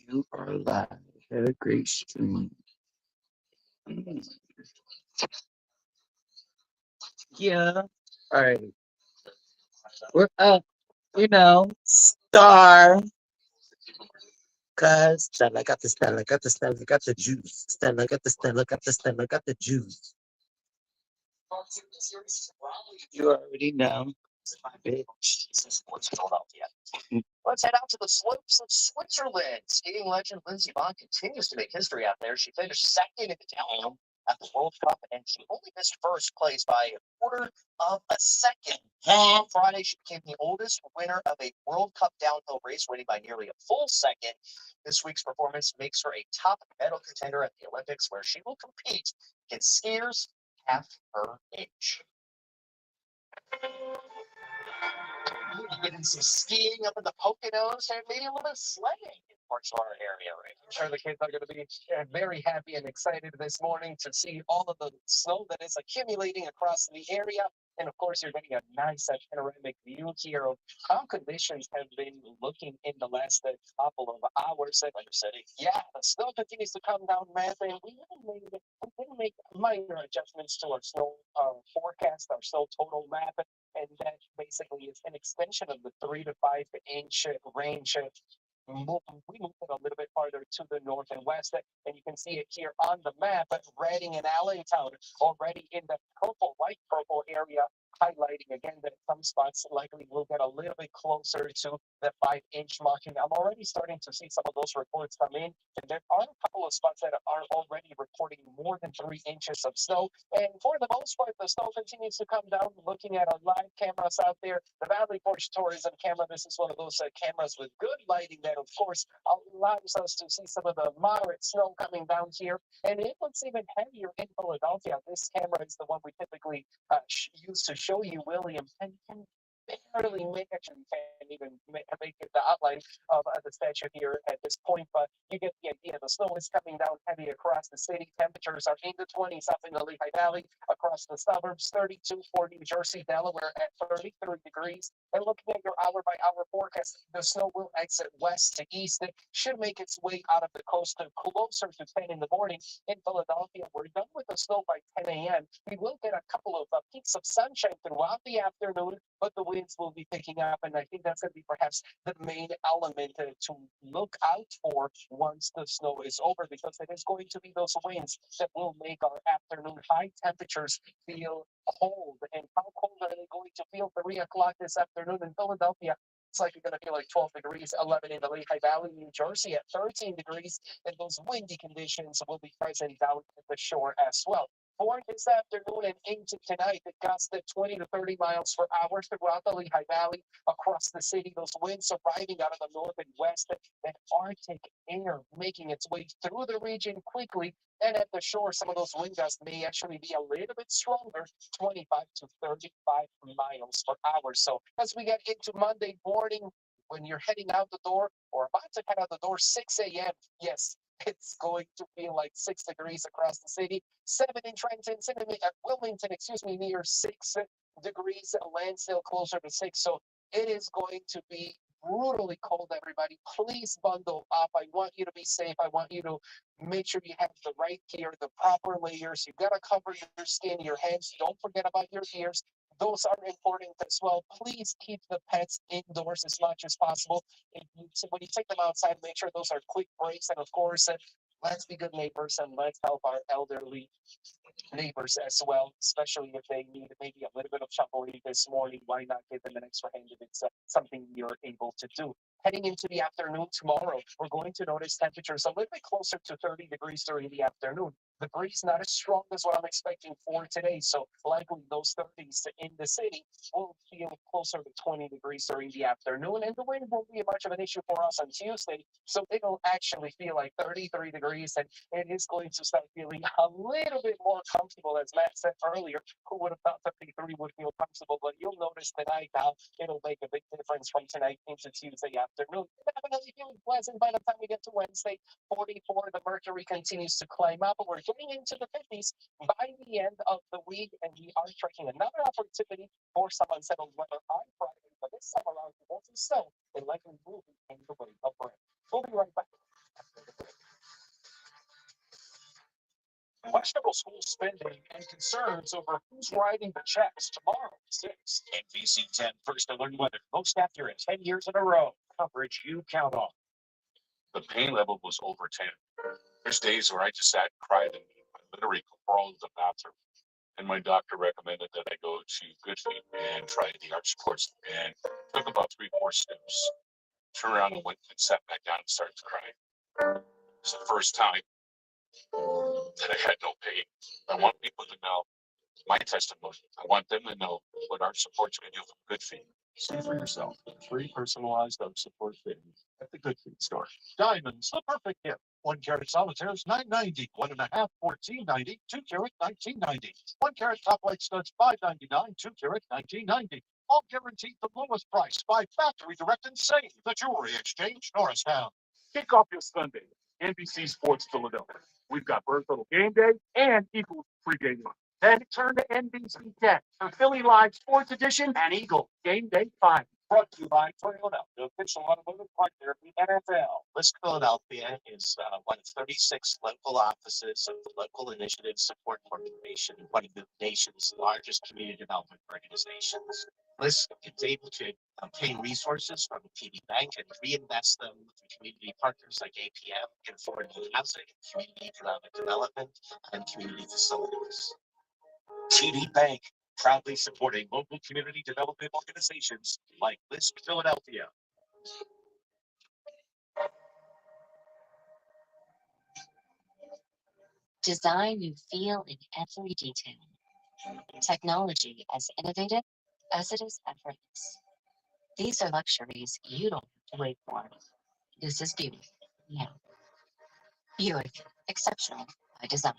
You are live. Had a great stream. Mm, Yeah. All right. We're up. Star. Cause Stella got the Stella, got the Stella, got the juice. Stella got the Stella, got the Stella, got the juice. You already know. Bitch. Let's head out to the slopes of Switzerland. Skiing legend Lindsey Vonn continues to make history out there. She finished second in the downhill at the World Cup, and she only missed first place by a quarter of a second. On Friday, she became the oldest winner of a World Cup downhill race, winning by nearly a full second. This week's performance makes her a top medal contender at the Olympics, where she will compete against skiers half her age. Getting some skiing up in the Poconos and maybe a little bit of sledding in parts of our area, right? I'm sure the kids are going to be very happy and excited this morning to see all of the snow that is accumulating across the area. And of course, you're getting a nice panoramic view here of how conditions have been looking in the last couple of hours. Yeah, the snow continues to come down, Matt, and we didn't make minor adjustments to our snow forecast, our snow total map, and that basically is an extension of the 3 to 5 inch range. We moved it a little bit farther to the north and west, and you can see it here on the map. Reading and Allentown already in the purple, light purple area, highlighting again that some spots likely will get a little bit closer to the 5 inch marking. I'm already starting to see some of those reports come in, and there are a couple of spots that are already reporting more than 3 inches of snow. And for the most part, the snow continues to come down. Looking at our live cameras out there, the Valley Forge Tourism camera, this is one of those cameras with good lighting that, of course, allows us to see some of the moderate snow coming down here. And it looks even heavier in Philadelphia. This camera is the one we typically use to show you, William, and can barely make actually can't even make it the outline of the statue here at this point, but you get the idea. The snow is coming down heavy across the city. Temperatures are in the 20s up in the Lehigh Valley, across the suburbs, 32 for New Jersey, Delaware at 33 degrees. And looking at your hour by hour forecast, the snow will exit west to east. It should make its way out of the coast to closer to 10 in the morning. In Philadelphia, we're done with the snow by 10 a.m. We will get a couple of peaks of sunshine throughout the afternoon, but the winds will be picking up, and I think that's going to be perhaps the main element to look out for once the snow is over, because it is going to be those winds that will make our afternoon high temperatures feel cold. And how cold are they going to feel 3 o'clock this afternoon in Philadelphia? It's like you're going to feel like 12 degrees, 11 in the Lehigh Valley, New Jersey at 13 degrees, and those windy conditions will be present down at the shore as well. For this afternoon and into tonight, it gusts at 20 to 30 miles per hour throughout the Lehigh Valley, across the city. Those winds arriving out of the north and west, that Arctic air making its way through the region quickly. And at the shore, some of those wind gusts may actually be a little bit stronger, 25 to 35 miles per hour. So as we get into Monday morning, when you're heading out the door or about to head out the door, 6 a.m., yes, it's going to feel like 6 degrees across the city. 7 in Trenton, 7 at Wilmington, near 6 degrees. Lansdale closer to 6. So it is going to be brutally cold, everybody. Please bundle up. I want you to be safe. I want you to make sure you have the right gear, the proper layers. You've got to cover your skin, your hands. Don't forget about your ears. Those are important as well. Please keep the pets indoors as much as possible. So when you take them outside, make sure those are quick breaks. And of course, let's be good neighbors and let's help our elderly neighbors as well, especially if they need maybe a little bit of shoveling this morning. Why not give them an extra hand if it's something you're able to do? Heading into the afternoon tomorrow, we're going to notice temperatures a little bit closer to 30 degrees during the afternoon. The breeze not as strong as what I'm expecting for today, so likely those 30s in the city will feel closer to 20 degrees during the afternoon, and the wind won't be much of an issue for us on Tuesday, so it'll actually feel like 33 degrees, and it is going to start feeling a little bit more comfortable, as Matt said earlier. Who would have thought 33 would feel comfortable? But you'll notice tonight how it'll make a big difference from tonight into Tuesday afternoon. Definitely feeling pleasant by the time we get to Wednesday. 44, the mercury continues to climb up, but we're getting into the 50s by the end of the week, and we are tracking another opportunity for some unsettled weather on Friday. But this time around, it won't be snow. It likely will be in the way of rain. questionable school spending and concerns over who's writing the checks tomorrow at 6. NBC 10 first alert weather, most accurate 10 years in a row. Coverage you count on. The pain level was over 10. There's days where I just sat and cried and I literally crawled to the bathroom. And my doctor recommended that I go to Good Feet and try the arch supports. And took about 3-4 steps. Turned around and went and sat back down and started to cry. It's the first time that I had no pain. I want people to know my testimony. I want them to know what arch supports can do for Good Feet. See for yourself. Free personalized arch support fitting at the Good Feet store. Diamonds, the perfect gift. 1 carat solitaires, $9.90. 1.5, $14.90. 2 carat, $19.90. 1 carat top white studs, $5.99. 2 carat, $19.90. All guaranteed the lowest price by factory direct and save. The Jewelry Exchange, Norristown. Kick off your Sunday. NBC Sports Philadelphia. We've got Bertha Game Day and Eagles pregame line. Then turn to NBC 10 for Philly Live Sports Edition and Eagle Game Day 5. Brought to you by Toyota, the official automotive partner of the NFL. List Philadelphia is one of 36 local offices of the local initiative support corporation, one of the nation's largest community development organizations. List is able to obtain resources from TD Bank and reinvest them through community partners like APM in affordable housing, community economic development, and community facilities. TD Bank, proudly supporting local community development organizations like List Philadelphia. Design you feel in every detail. Technology as innovative as it is effortless. These are luxuries you don't have to wait for. This is beauty. Yeah. Buick, exceptional by design.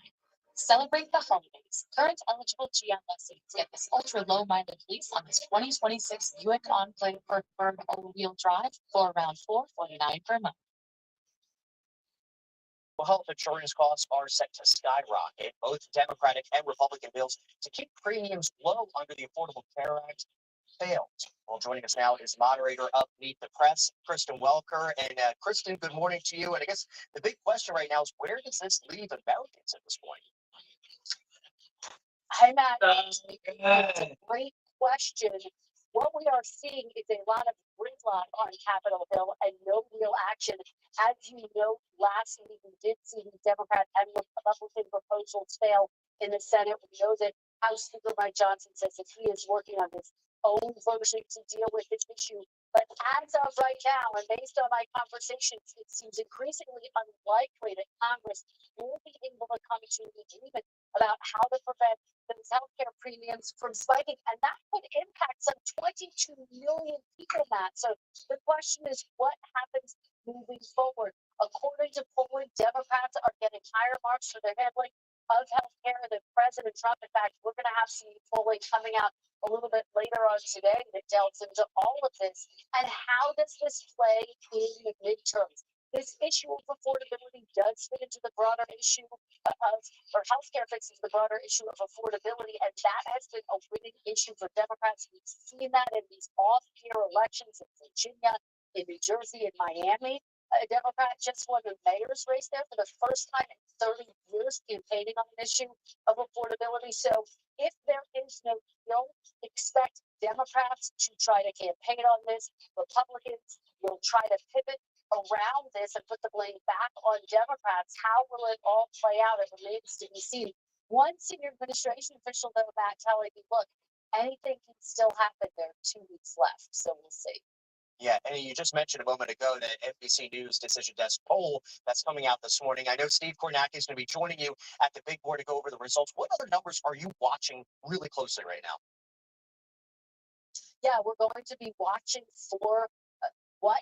Celebrate the holidays. Current eligible GM lessees get this ultra-low mileage lease on this 2026 Buick Enclave Preferred all-wheel drive for around $449 per month. Well, health insurance costs are set to skyrocket. Both Democratic and Republican bills to keep premiums low under the Affordable Care Act failed. Well, joining us now is moderator of Meet the Press, Kristen Welker. And Kristen, good morning to you. And I guess the big question right now is, where does this leave Americans at this point? Hi, Matt. It's a great question. What we are seeing is a lot of gridlock on Capitol Hill and no real action. As you know, last week we did see the Democrat and Republican proposals fail in the Senate. We know that House Speaker Mike Johnson says that he is working on his own version to deal with this issue. But as of right now, and based on my conversations, it seems increasingly unlikely that Congress will be able to come to an agreement about how to prevent those healthcare premiums from spiking, and that could impact some 22 million people, Matt. So the question is, what happens moving forward? According to polling, Democrats are getting higher marks for their handling of healthcare than President Trump. In fact, we're going to have some polling coming out a little bit later on today that delves into all of this. And how does this play in the midterms? This issue of affordability does fit into the broader issue of, or healthcare fits into the broader issue of affordability, and that has been a winning issue for Democrats. We've seen that in these off-year elections in Virginia, in New Jersey, in Miami. A Democrat just won the mayor's race there for the first time in 30 years, campaigning on an issue of affordability. So if there is no deal, expect Democrats to try to campaign on this. Republicans will try to pivot around this and put the blame back on Democrats. How will it all play out? It remains to be seen. One senior administration official, though, Matt, telling me, look, anything can still happen. There are 2 weeks left, so we'll see. Yeah, and you just mentioned a moment ago that NBC News Decision Desk poll that's coming out this morning. I know Steve Kornacki is going to be joining you at the big board to go over the results. What other numbers are you watching really closely right now? Yeah, we're going to be watching for what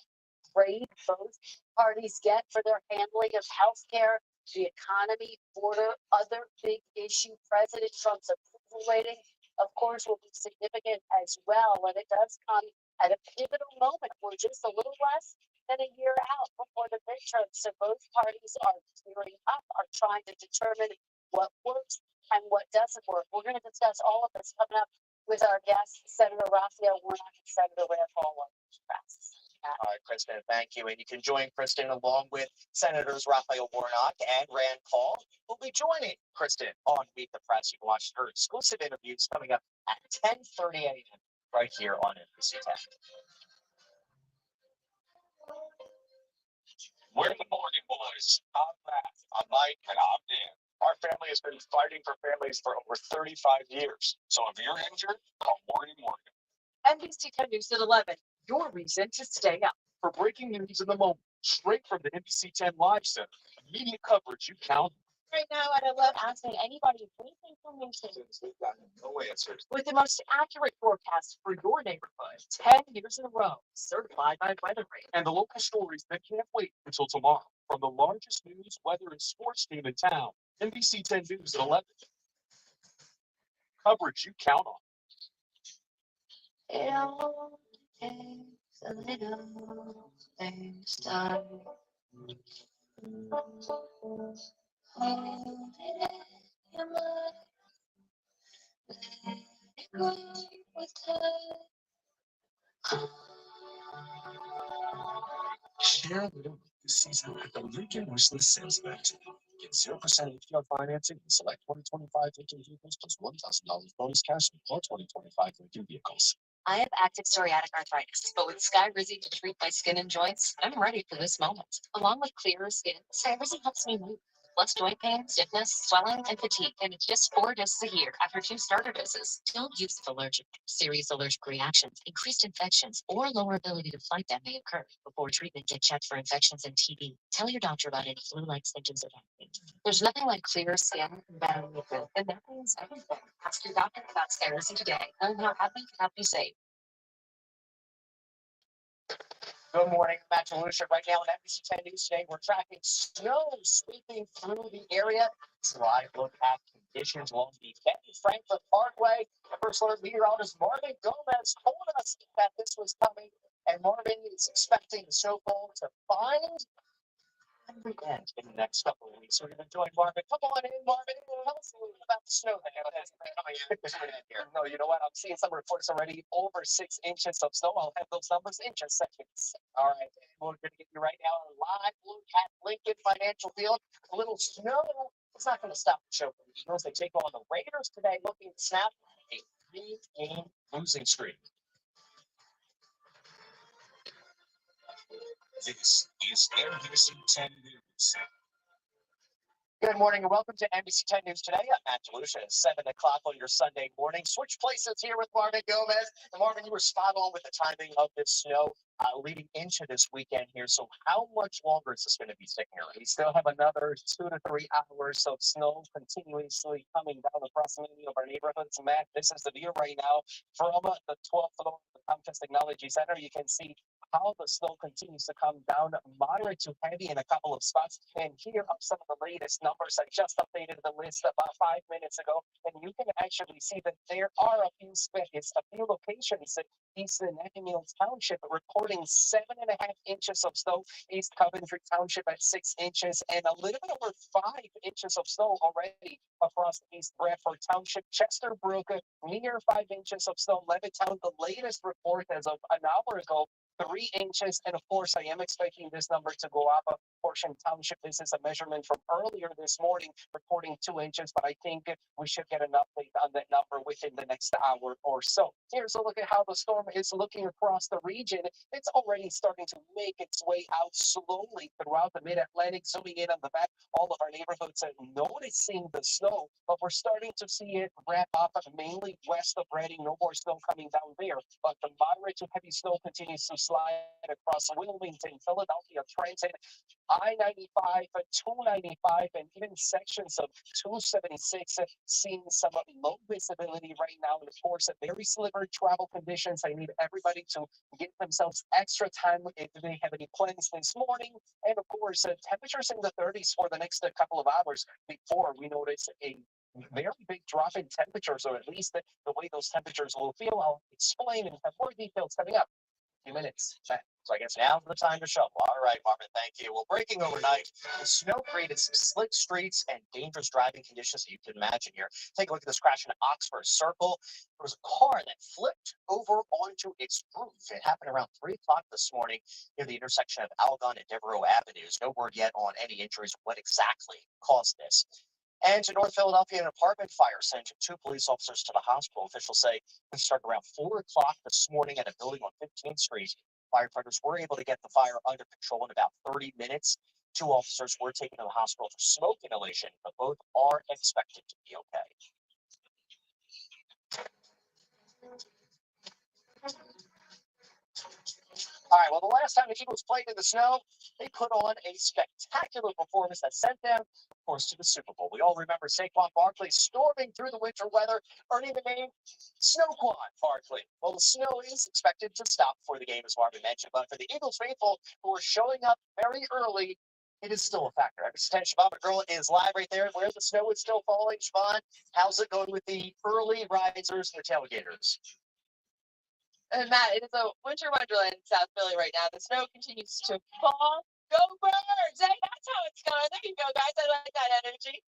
grade both parties get for their handling of healthcare, the economy, border, other big issue. President Trump's approval rating, of course, will be significant as well. And it does come at a pivotal moment. We're just a little less than a year out before the midterm. So both parties are gearing up, are trying to determine what works and what doesn't work. We're going to discuss all of this coming up with our guests, Senator Raphael Warnock and Senator Rand Paul. All right, Kristen, thank you. And you can join Kristen along with Senators Raphael Warnock and Rand Paul, who'll be joining Kristen on Meet the Press. You can watch her exclusive interviews coming up at 10:30 a.m. right here on NBC 10. We're the Morgan Boys. I'm Matt. I'm Mike, and I'm Dan. Our family has been fighting for families for over 35 years. So if you're injured, call Morgan Morgan. NBC 10 News at 11. Your reason to stay up. For breaking news in the moment, straight from the NBC 10 Live Center. Immediate coverage you count. Right now, I don't love asking anybody anything information. We've got no answers. With the most accurate forecast for your neighborhood, 10 years in a row, certified by Weather Radar. And the local stories that can't wait until tomorrow. From the largest news, weather, and sports team in town, NBC 10 News at 11. Coverage you count on. It all takes a little things time. Hold it in your mind. Let it go with time. Share a little this season at the Lincoln Wishlist Sales Event. Get 0% APR financing and select 2025 Lincoln vehicles plus $1,000 bonus cash for 2025 Lincoln vehicles. I have active psoriatic arthritis, but with Skyrizi to treat my skin and joints, I'm ready for this moment. Along with clearer skin, Skyrizi helps me move. Less joint pain, stiffness, swelling, and fatigue, and it's just 4 doses a year after 2 starter doses. Don't use it allergic. Serious allergic reactions, increased infections, or lower ability to fight them may occur. Before treatment, get checked for infections and TB. Tell your doctor about any flu-like symptoms or acne. There's nothing like clearer skin and better movement, and that means everything. Ask your doctor about Skyrizi today. Learn how happy can help you save. Good morning, Matt Lucia. Right now on NBC 10 News today, we're tracking snow sweeping through the area. Live look at conditions along the Benton Franklin Parkway. The first alert meteorologist Marvin Gomez told us that this was coming, and Marvin is expecting the snowfall to find every end in the next couple of weeks. We're going to join Marvin. Come on in, Marvin. Tell us a little about the snow that has been coming in here. No, you know what? I'm seeing some reports already over 6 inches of snow. I'll have those numbers in just seconds. All right, we're going to get you right now a live look at Lincoln Financial Field. A little snow. It's not going to stop the show for the Eagles. They take on the Raiders today, looking to snap a 3-game losing streak. This is NBC 10 News. Good morning and welcome to NBC 10 News today. I'm Matt DeLucia at 7 o'clock on your Sunday morning. Switch places here with Marvin Gomez. And Marvin, you were spot on with the timing of this snow leading into this weekend here. So how much longer is this going to be sticking around? We still have another 2 to 3 hours of snow continuously coming down across many of our neighborhoods. Matt, this is the view right now from the 12th floor of the Comcast Technology Center. You can see how the snow continues to come down, moderate to heavy in a couple of spots. And here are some of the latest numbers. I just updated the list about 5 minutes ago, and you can actually see that there are a few locations in East Mills Township reporting 7.5 inches of snow. East Coventry Township at 6 inches, and a little bit over 5 inches of snow already across East Bradford Township. Chesterbrook near 5 inches of snow. Levittown, the latest report as of an hour ago, 3 inches, and of course, I am expecting this number to go up. Portion Township, this is a measurement from earlier this morning, reporting 2 inches, but I think we should get an update on that number within the next hour or so. Here's a look at how the storm is looking across the region. It's already starting to make its way out slowly throughout the Mid-Atlantic. Zooming in on the back, all of our neighborhoods are noticing the snow, but we're starting to see it wrap up mainly west of Reading. No more snow coming down there, but the moderate to heavy snow continues to slide across Wilmington, Philadelphia, Trenton, I-95, 295, and even sections of 276, seeing some low visibility right now. And of course, very slippery travel conditions. I need everybody to give themselves extra time if they have any plans this morning. And of course, temperatures in the 30s for the next couple of hours before we notice a very big drop in temperatures, or at least the way those temperatures will feel. I'll explain and have more details coming up in a few minutes. So I guess now's the time to shovel. All right, Marvin, thank you. Well, breaking overnight, the snow created some slick streets and dangerous driving conditions that you can imagine here. Take a look at this crash in Oxford Circle. There was a car that flipped over onto its roof. It happened around 3 o'clock this morning near the intersection of Algon and Devereaux Avenues. No word yet on any injuries or what exactly caused this. And to North Philadelphia, an apartment fire sent 2 police officers to the hospital. Officials say it started around 4 o'clock this morning at a building on 15th Street. Firefighters were able to get the fire under control in about 30 minutes. 2 officers were taken to the hospital for smoke inhalation, but both are expected to be okay. All right, well, the last time the Eagles played in the snow, they put on a spectacular performance that sent them, of course, to the Super Bowl. We all remember Saquon Barkley storming through the winter weather, earning the name Snowquan Barkley. Well, the snow is expected to stop before the game, as Marvin mentioned, but for the Eagles faithful who are showing up very early, it is still a factor. Siobhan, the girl is live right there where the snow is still falling. Siobhan, how's it going with the early risers and the tailgaters? And Matt, it is a winter wonderland in South Philly right now. The snow continues to fall. Go birds! Hey, that's how it's going. There you go, guys. I like that energy.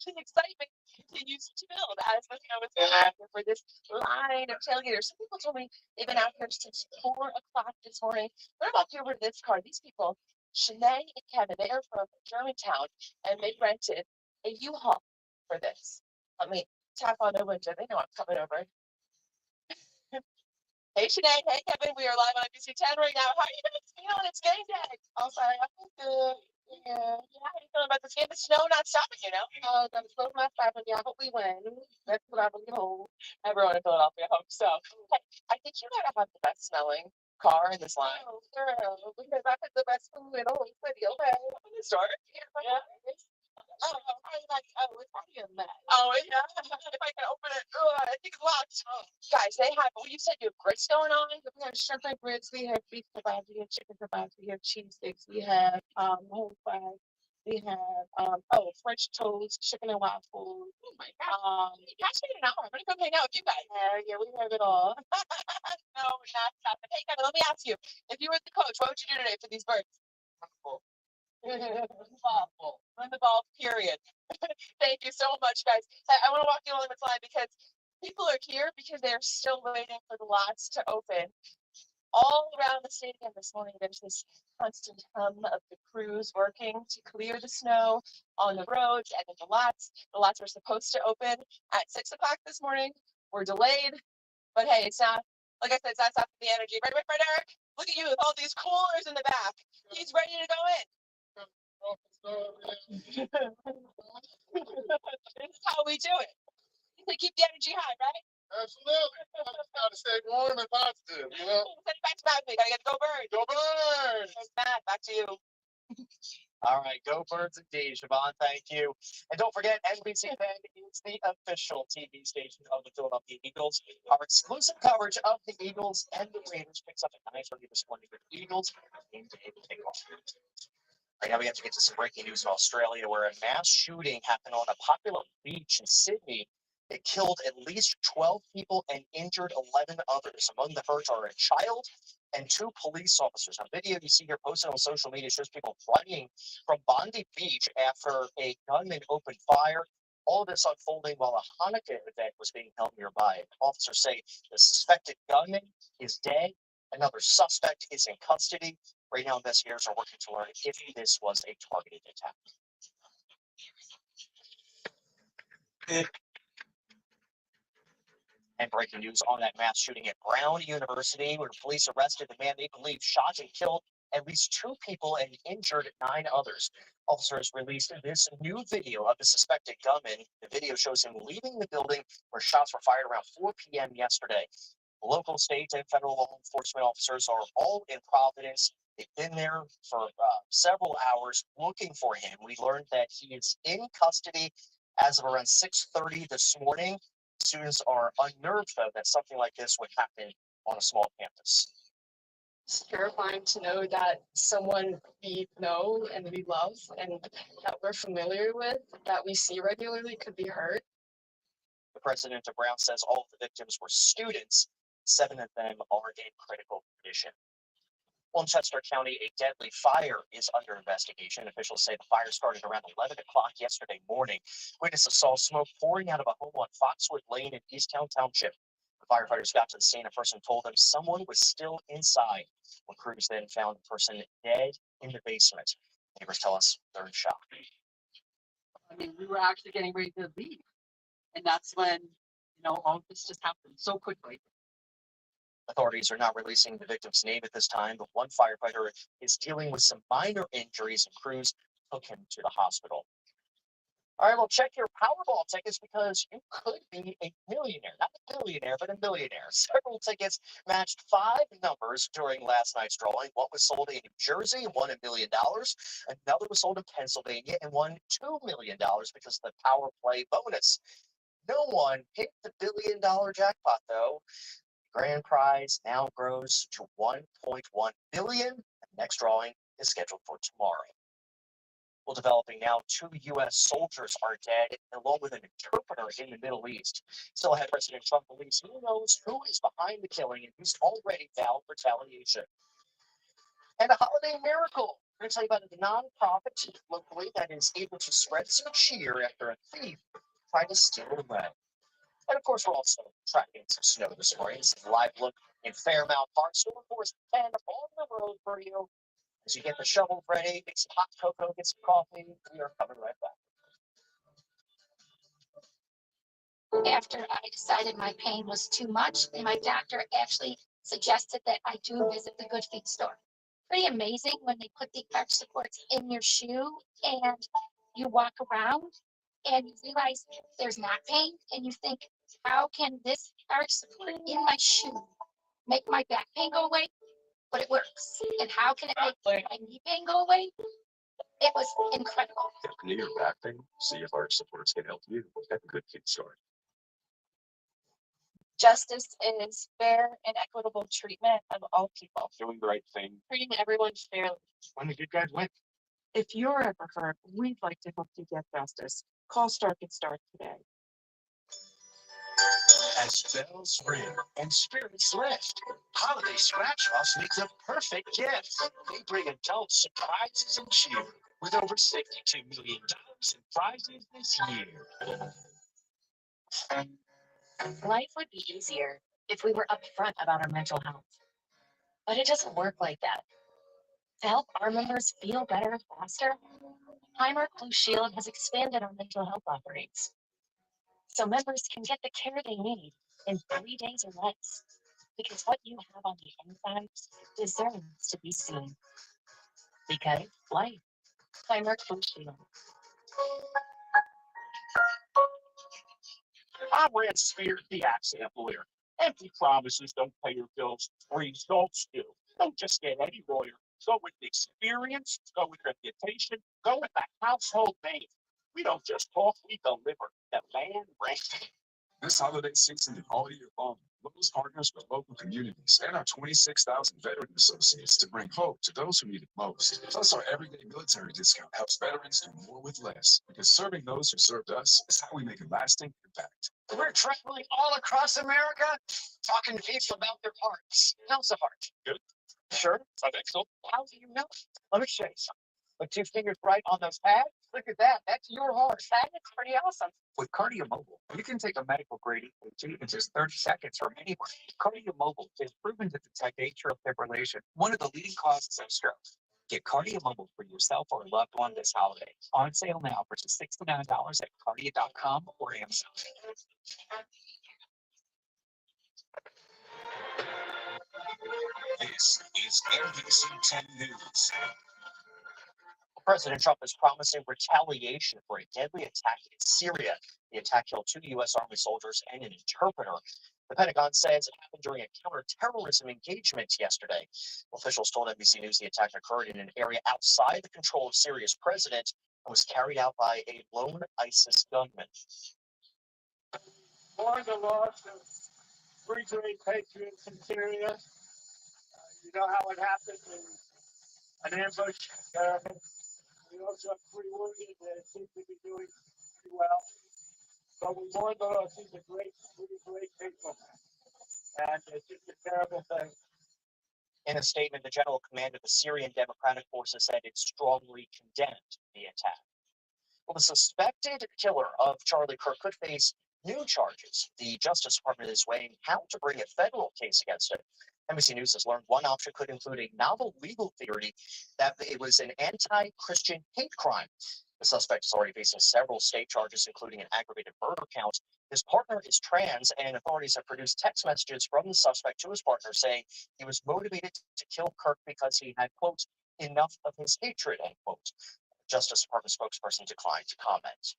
The excitement continues to build as the snow is falling for this line of tailgaters. Some people told me they've been out here since 4 o'clock this morning. What about over this car? These people, Shanae and Kevin, they are from Germantown, and they rented a U-Haul for this. Let me tap on their window. They know I'm coming over. Hey, Shanae. Hey, Kevin. We are live on NBC 10 right now. How are you guys feeling? It's game day. Oh, sorry. I feel good. Yeah. How are you feeling about this game? The snow not stopping, you know? Oh, the snow's not stopping. Yeah, but we win. That's what I believe. Everyone in Philadelphia hopes so. Hey, I think you gotta have the best smelling car in this line. Oh, girl. Because I put the best food in the whole city, okay? In the store? Yeah. Oh, it's probably a mess. Oh, yeah. If I can open it, I think it's locked. Oh. Guys, they have, well, you said you have grits going on? We have shrimp and grits, we have beef kebabs, we have chicken kebabs, we have cheese sticks, we have whole fries, we have French toast, chicken and waffles. Oh my god. You guys made an hour. I'm gonna come hang out with you guys. Yeah, we have it all. No, we're not stopping. Hey, Kevin, let me ask you. If you were the coach, what would you do today for these birds? Win the ball, period. Thank you so much, guys. I want to walk you along this line because people are here because they're still waiting for the lots to open. All around the stadium this morning, there's this constant hum of the crews working to clear the snow on the roads and in the lots. The lots were supposed to open at 6 o'clock this morning. We're delayed, but hey, it's not, like I said, it's not stopping the energy. Right, Eric? Look at you with all these coolers in the back. He's ready to go in. This is how we do it. To keep the energy high, right? Absolutely. Gotta stay warm and positive, you know? Send it back to Matt. We gotta get Go Birds. Go Birds! Matt, back to you. All right, go Birds indeed, Siobhan. Thank you. And don't forget, NBC 10 is the official TV station of the Philadelphia Eagles. Our exclusive coverage of the Eagles and the Raiders picks up at 9:30 this morning with the Eagles. Right now, we have to get to some breaking news in Australia, where a mass shooting happened on a popular beach in Sydney. It killed at least 12 people and injured 11 others. Among the hurt are a child and 2 police officers. A video you see here posted on social media shows people running from Bondi Beach after a gunman opened fire. All of this unfolding while a Hanukkah event was being held nearby. Officers say the suspected gunman is dead. Another suspect is in custody. Right now, investigators are working to learn if this was a targeted attack. And breaking news on that mass shooting at Brown University, where police arrested the man they believe shot and killed at least 2 people and injured 9 others. Officers released this new video of the suspected gunman. The video shows him leaving the building where shots were fired around 4 p.m. yesterday. Local, state, and federal law enforcement officers are all in Providence. They've been there for several hours looking for him. We learned that he is in custody as of around 6:30 this morning. Students are unnerved, though, that something like this would happen on a small campus. It's terrifying to know that someone we know and we love and that we're familiar with, that we see regularly, could be hurt. The president of Brown says all of the victims were students. 7 of them are in critical condition. Well, in Chester County, a deadly fire is under investigation. Officials say the fire started around 11 o'clock yesterday morning. Witnesses saw smoke pouring out of a home on Foxwood Lane in Easttown Township. The firefighters got to the scene. A person told them someone was still inside. When crews then found the person dead in the basement. Neighbors tell us they're in shock. I mean, we were actually getting ready to leave. And that's when, all of this just happened so quickly. Authorities are not releasing the victim's name at this time, but one firefighter is dealing with some minor injuries and crews took him to the hospital. All right, well, check your Powerball tickets because you could be a millionaire. Not a billionaire, but a millionaire. Several tickets matched 5 numbers during last night's drawing. One was sold in New Jersey and won $1 million. Another was sold in Pennsylvania and won $2 million because of the Power Play bonus. No one hit the $1 billion jackpot, though. Grand prize now grows to $1.1 billion. The next drawing is scheduled for tomorrow. Well, developing now, 2 U.S. soldiers are dead, along with an interpreter in the Middle East. Still ahead, President Trump believes he knows who is behind the killing, and he's already vowed retaliation. And a holiday miracle. We're going to tell you about a nonprofit locally that is able to spread some cheer after a thief tried to steal away. And of course, we're also tracking some snow this morning. It's a live look in Fairmount Park. Storm Force 10 on the road for you. As you get the shovel ready, get some hot cocoa, get some coffee. We are coming right back. After I decided my pain was too much, my doctor actually suggested that I do visit the Good Feet store. Pretty amazing when they put the arch supports in your shoe and you walk around and you realize there's not pain and you think, how can this arch support in my shoe make my back pain go away? But it works. And how can it make my knee pain go away? It was incredible. If knee or back pain, see if arch supports can help you at the Good Feet store. Justice is fair and equitable treatment of all people. Doing the right thing. Treating everyone fairly. When the good guys win. If you're ever hurt, we'd like to help you get justice. Call Start Get Start today. As bells ring and spirits lift, holiday scratch-offs make the perfect gift. They bring adults surprises and cheer with over $62 million in prizes this year. Life would be easier if we were upfront about our mental health. But it doesn't work like that. To help our members feel better faster, Highmark Blue Shield has expanded our mental health offerings. So members can get the care they need in 3 days or less. Because what you have on the inside deserves to be seen. Because life. Highmark Blue Shield. I ran Spear, the accident lawyer. Empty promises don't pay your bills. Results do. Don't just get any lawyer. Go with experience, go with reputation, go with the household name. We don't just talk, we deliver. The land rent. This holiday season and all year long, Lowe's partners with local communities and our 26,000 veteran associates to bring hope to those who need it most. Plus, our everyday military discount helps veterans do more with less, because serving those who served us is how we make a lasting impact. We're traveling all across America, talking to people about their hearts. How's the heart? Good. Sure. I think so. How do you know? Let me show you something. Put 2 fingers right on those pads. Look at that. That's your heart. That is pretty awesome. With Cardio Mobile, you can take a medical grade EKG in just 30 seconds from anywhere. Cardio Mobile is proven to detect atrial fibrillation, one of the leading causes of stroke. Get Cardio Mobile for yourself or a loved one this holiday. On sale now for just $69 at cardio.com or Amazon. This is NBC 10 News. President Trump is promising retaliation for a deadly attack in Syria. The attack killed 2 U.S. Army soldiers and an interpreter. The Pentagon says it happened during a counterterrorism engagement yesterday. Officials told NBC News the attack occurred in an area outside the control of Syria's president and was carried out by a lone ISIS gunman. Mourn the loss of 3 great patriots in Syria. You know how it happened in an ambush. We also have 3 wounded that seem to be doing pretty well. So we mourn the loss. These are great people. And it's just a terrible thing. In a statement, the general commander of the Syrian Democratic Forces said it strongly condemned the attack. Well, the suspected killer of Charlie Kirk could face new charges. The Justice Department is weighing how to bring a federal case against him. NBC News has learned one option could include a novel legal theory that it was an anti-Christian hate crime. The suspect is already facing several state charges, including an aggravated murder count. His partner is trans, and authorities have produced text messages from the suspect to his partner saying he was motivated to kill Kirk because he had, quote, enough of his hatred, end quote. Justice Department spokesperson declined to comment.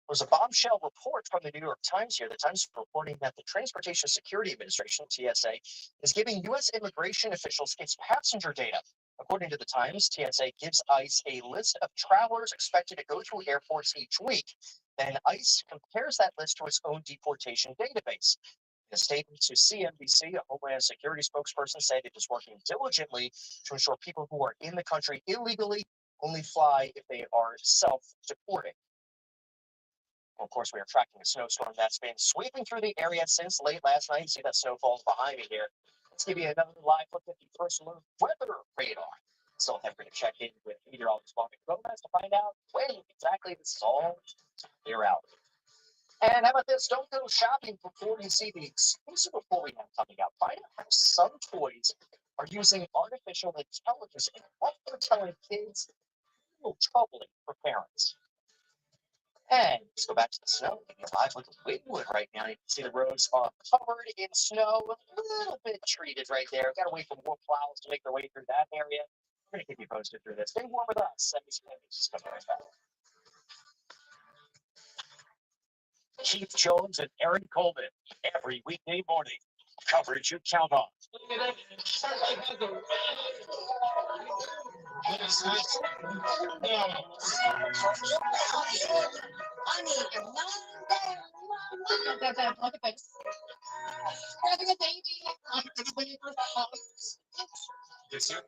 There's a bombshell report from the New York Times here. The Times is reporting that the Transportation Security Administration, TSA, is giving U.S. immigration officials its passenger data. According to the Times, TSA gives ICE a list of travelers expected to go through airports each week. Then ICE compares that list to its own deportation database. In a statement to CNBC, a Homeland Security spokesperson said it is working diligently to ensure people who are in the country illegally only fly if they are self-deporting. Of course, we are tracking a snowstorm that's been sweeping through the area since late last night. See that snowfall behind me here. Let's give you another live look at the first alert weather radar. Still have to check in with meteorologist Bobby Gomez to find out when exactly this is all clear out. And how about this? Don't go shopping before you see the exclusive report we have coming out. Find out how some toys are using artificial intelligence and what they're telling kids. A little troubling for parents. And let's go back to the snow. Live look at Wynwood right now. You can see the roads are covered in snow, a little bit treated right there. Got to wait for more plows to make their way through that area. We're going to keep you posted through this. Stay warm with us. Just coming right back. Keith Jones and Aaron Coleman every weekday morning. Coverage you count on. Look at this. We're having a baby. Yes, sir.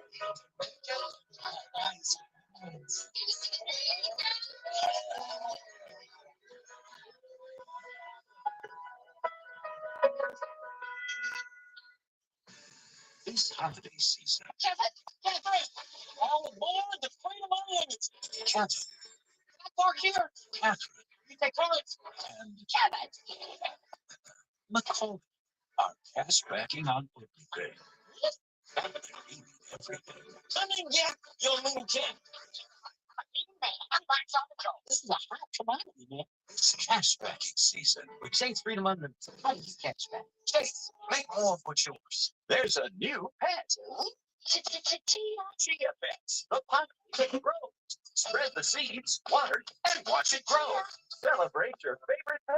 This holiday season. Kevin, all aboard the Freedom Islands. Catherine. Park here. Catherine. You take comments. And Kevin. McCall are cash backing on everything. Everything. Come in, Jack. Your little Jack. I'm back on the show. This is a hot commodity, man. It's cash backing season. With Chase Freedom Unlimited. Please catch back. Chase, make more of what's yours. There's a new pet. Chia Pets, the plant that grows. Spread the seeds, water, and watch it grow. Celebrate your favorite pet.